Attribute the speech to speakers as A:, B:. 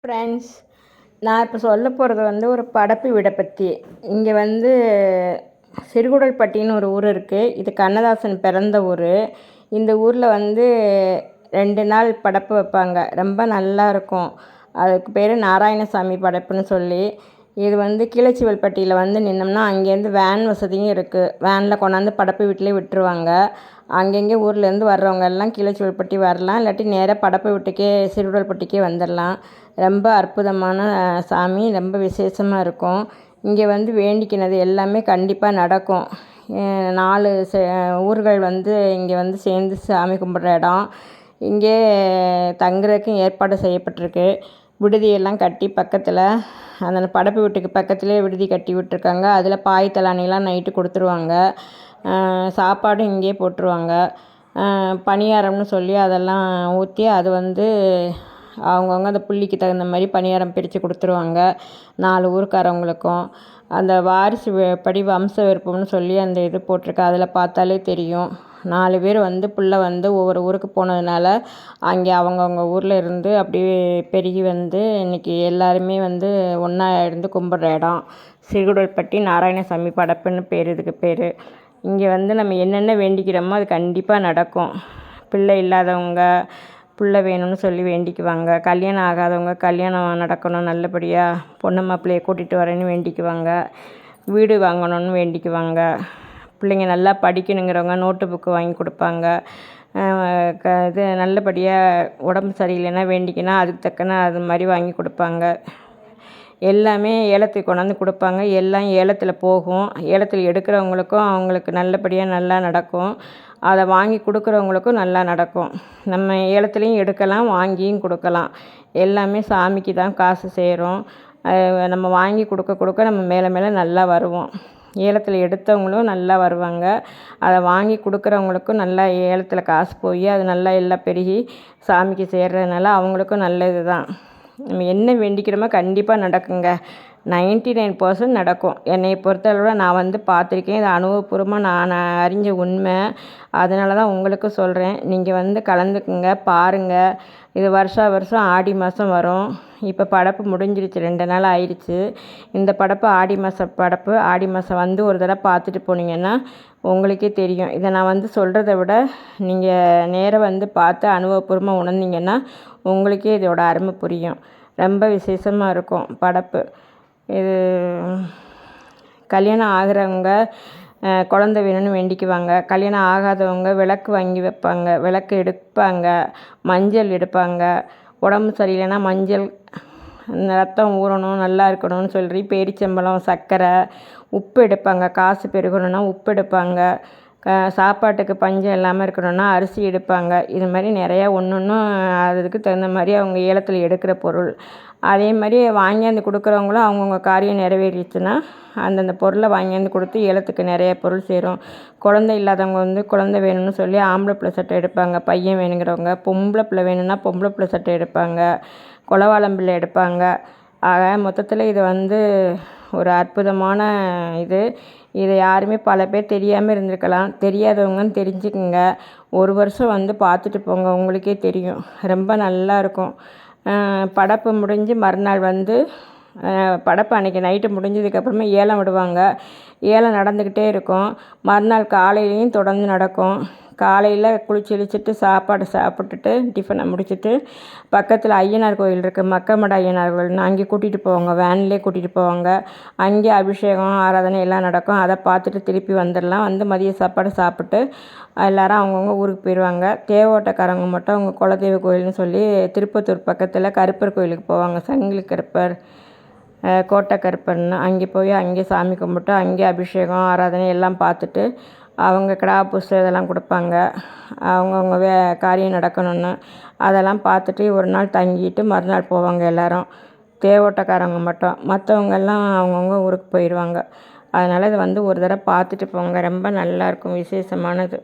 A: Friends, நான் இப்போ சொல்ல போகிறது வந்து ஒரு படப்பு வீடை பற்றி. இங்கே வந்து சிறுகுடல்பட்டின்னு ஒரு ஊர் இருக்குது. இது கண்ணதாசன் பிறந்த ஊர். இந்த ஊரில் வந்து 2 நாள் படப்பு வைப்பாங்க. ரொம்ப நல்லா இருக்கும். அதுக்கு பேர் நாராயணசாமி படப்புன்னு சொல்லி. இது வந்து கீழச்சிவல்பட்டியில் வந்து நின்னோம்னா அங்கேருந்து வேன் வசதியும் இருக்குது. வேனில் கொண்டாந்து படப்பு வீட்டிலே விட்டுருவாங்க. அங்கங்கே ஊர்லேருந்து வர்றவங்க எல்லாம் கீழச்சிவல்பட்டி வரலாம், இல்லாட்டி நேராக படப்பு வீட்டுக்கே சிறுகுடல்பட்டிக்கே வந்துடலாம். ரொம்ப அற்புதமான சாமி, ரொம்ப விசேஷமாக இருக்கும். இங்கே வந்து வேண்டிக்கினது எல்லாமே கண்டிப்பாக நடக்கும். 4 ஊர்கள் வந்து இங்கே வந்து சேர்ந்து சாமி கும்பிட்ற இடம். இங்கே தங்குறதுக்கும் ஏற்பாடு செய்யப்பட்டிருக்கு. விடுதியெல்லாம் கட்டி பக்கத்தில் அந்த படப்பு வீட்டுக்கு பக்கத்துலேயே விடுதி கட்டி விட்டுருக்காங்க. அதில் பாய் தலானிலாம் நைட்டு கொடுத்துருவாங்க. சாப்பாடும் இங்கேயே போட்டுருவாங்க. பணியாரம்னு சொல்லி அதெல்லாம் ஊற்றி அது வந்து அவங்கவுங்க அந்த புள்ளிக்கு தகுந்த மாதிரி பணியாரம் பிரித்து கொடுத்துருவாங்க 4 ஊருக்காரவங்களுக்கும். அந்த வாரிசு படி வம்ச விருப்பம்னு சொல்லி அந்த இது போட்டிருக்கு. அதில் பார்த்தாலே தெரியும். 4 பேர் வந்து புள்ள வந்து ஒவ்வொரு ஊருக்கு போனதுனால அங்கே அவங்கவுங்க ஊரில் இருந்து அப்படியே பெருகி வந்து இன்றைக்கி எல்லாருமே வந்து ஒன்றா இருந்து கும்பிட்ற இடம் சிறுகுடல்பட்டி நாராயணசாமி படப்புன்னு பேர். இதுக்கு பேர். இங்கே வந்து நம்ம என்னென்ன வேண்டிக்கிறோமோ அது கண்டிப்பாக நடக்கும். பிள்ளை இல்லாதவங்க பிள்ளை வேணும்னு சொல்லி வேண்டிக்குவாங்க. கல்யாணம் ஆகாதவங்க கல்யாணம் நடக்கணும் நல்லபடியாக, பொண்ணு மாப்பிள்ளையை கூட்டிகிட்டு வரேன்னு வேண்டிக்குவாங்க. வீடு வாங்கணும்னு வேண்டிக்குவாங்க. பிள்ளைங்க நல்லா படிக்கணுங்கிறவங்க நோட்டு புக்கு வாங்கி கொடுப்பாங்க. இது நல்லபடியாக உடம்பு சரியில்லைன்னா வேண்டிக்கினா அதுக்கு தக்கன அது மாதிரி வாங்கி கொடுப்பாங்க. எல்லாமே ஏலத்துக்கு கொண்டாந்து கொடுப்பாங்க. எல்லாம் ஏலத்தில் போகும். ஏலத்தில் எடுக்கிறவங்களுக்கும் அவங்களுக்கு நல்லபடியாக நல்லா நடக்கும். அதை வாங்கி கொடுக்குறவங்களுக்கும் நல்லா நடக்கும். நம்ம ஏலத்துலேயும் எடுக்கலாம், வாங்கியும் கொடுக்கலாம். எல்லாமே சாமிக்கு தான் காசு சேரும். நம்ம வாங்கி கொடுக்க கொடுக்க நம்ம மேலே மேலே நல்லா வருவோம். ஏலத்தில் எடுத்தவங்களும் நல்லா வருவாங்க. அதை வாங்கி கொடுக்குறவங்களுக்கும் நல்லா ஏலத்தில் காசு போய் அது நல்லா எல்லாம் பெருகி சாமிக்கு சேர்றதுனால அவங்களுக்கும் நல்லது தான். நம்ம என்ன வேண்டிக்கிறோமோ கண்டிப்பாக நடக்குங்க. 99% நடக்கும். என்னை பொறுத்தளவு நான் வந்து பார்த்துருக்கேன். இது அனுபவபூர்வமாக நான் அறிஞ்ச உண்மை. அதனால தான் உங்களுக்கு சொல்கிறேன். நீங்கள் வந்து கலந்துக்குங்க, பாருங்கள். இது வருஷம் ஆடி மாதம் வரும். இப்போ படப்பு முடிஞ்சிருச்சு, 2 நாள் ஆயிடுச்சு. இந்த படப்பு ஆடி மாத படப்பு. ஆடி மாதம் வந்து ஒரு தடவை பார்த்துட்டு போனீங்கன்னா உங்களுக்கே தெரியும். இதை நான் வந்து சொல்கிறத விட நீங்கள் நேராக வந்து பார்த்து அனுபவபூர்வமாக உணர்ந்தீங்கன்னா உங்களுக்கே இதோட அருமை புரியும். ரொம்ப விசேஷமாக இருக்கும் படப்பு. இது கல்யாணம் ஆகிறவங்க குழந்த வேணும்னு வேண்டிக்குவாங்க. கல்யாணம் ஆகாதவங்க விளக்கு வாங்கி வைப்பாங்க, விளக்கு எடுப்பாங்க, மஞ்சள் எடுப்பாங்க. உடம்பு சரியில்லைன்னா மஞ்சள், ரத்தம் ஊறணும், நல்லா இருக்கணும்னு சொல்லி பேரிச்சம்பழம், சர்க்கரை, உப்பு எடுப்பாங்க. காசு பெருகணுன்னா உப்பு எடுப்பாங்க. சாப்பாட்டுக்கு பஞ்சம் இல்லாமல் இருக்கணும்னா அரிசி எடுப்பாங்க. இது மாதிரி நிறையா ஒன்றும் அதுக்கு தகுந்த மாதிரி அவங்க ஏலத்தில் எடுக்கிற பொருள். அதே மாதிரி வாங்கியாந்து கொடுக்குறவங்களும் அவங்கவுங்க காரியம் நிறைவேறிச்சுன்னா அந்தந்த பொருளை வாங்கியாந்து கொடுத்து ஏலத்துக்கு நிறைய பொருள் சேரும். குழந்தை இல்லாதவங்க வந்து குழந்தை வேணும்னு சொல்லி ஆம்பளை பிள்ளை சட்டை எடுப்பாங்க. பையன் வேணுங்கிறவங்க பொம்பளை பிள்ளை வேணும்னா பொம்பளை பிள்ளை சட்டை எடுப்பாங்க. குலவாளம் பிள்ளை எடுப்பாங்க. ஆக மொத்தத்தில் இது வந்து ஒரு அற்புதமான இது. இதை யாருமே பல பேர் தெரியாமல் இருந்திருக்கலாம். தெரியாதவங்கன்னு தெரிஞ்சுக்குங்க. ஒரு வருஷம் வந்து பார்த்துட்டு போங்க, உங்களுக்கே தெரியும். ரொம்ப நல்லா இருக்கும். படப்பு முடிஞ்சு மறுநாள் வந்து படப்பு அன்றைக்கி நைட்டு முடிஞ்சதுக்கப்புறமா ஏலம் விடுவாங்க. ஏலம் நடந்துக்கிட்டே இருக்கும். மறுநாள் காலையிலையும் தொடர்ந்து நடக்கும். காலையில் குளிச்சு இழிச்சிட்டு சாப்பாடு சாப்பிட்டுட்டு டிஃபனை முடிச்சுட்டு பக்கத்தில் ஐயனார் கோயில் இருக்குது, மக்கமட ஐயனார் கோயில்னு, அங்கே கூட்டிகிட்டு போவாங்க. வேன்லேயே கூட்டிகிட்டு போவாங்க. அங்கே அபிஷேகம் ஆராதனை எல்லாம் நடக்கும். அதை பார்த்துட்டு திருப்பி வந்துடலாம். வந்து மதிய சாப்பாடு சாப்பிட்டு எல்லோரும் அவங்கவுங்க ஊருக்கு போயிடுவாங்க. தேவோட்டக்காரங்க மட்டும் அவங்க குலதெய்வ கோயில்னு சொல்லி திருப்பத்தூர் பக்கத்தில் கருப்பர் கோயிலுக்கு போவாங்க. சங்கிலி கருப்பர், கோட்டை கருப்பர்னு அங்கே போய் அங்கே சாமி கும்பிட்டு அங்கே அபிஷேகம் ஆராதனை எல்லாம் பார்த்துட்டு அவங்க கிடா புசு இதெல்லாம் கொடுப்பாங்க. அவங்கவுங்க காரியம் நடக்கணும்னு அதெல்லாம் பார்த்துட்டு ஒரு நாள் தங்கிட்டு மறுநாள் போவாங்க எல்லோரும். தேவோட்டக்காரங்க மட்டும், மற்றவங்கெல்லாம் அவங்கவுங்க ஊருக்கு போயிடுவாங்க. அதனால் இது வந்து ஒரு தடவை பார்த்துட்டு போங்க. ரொம்ப நல்லாயிருக்கும், விசேஷமானது.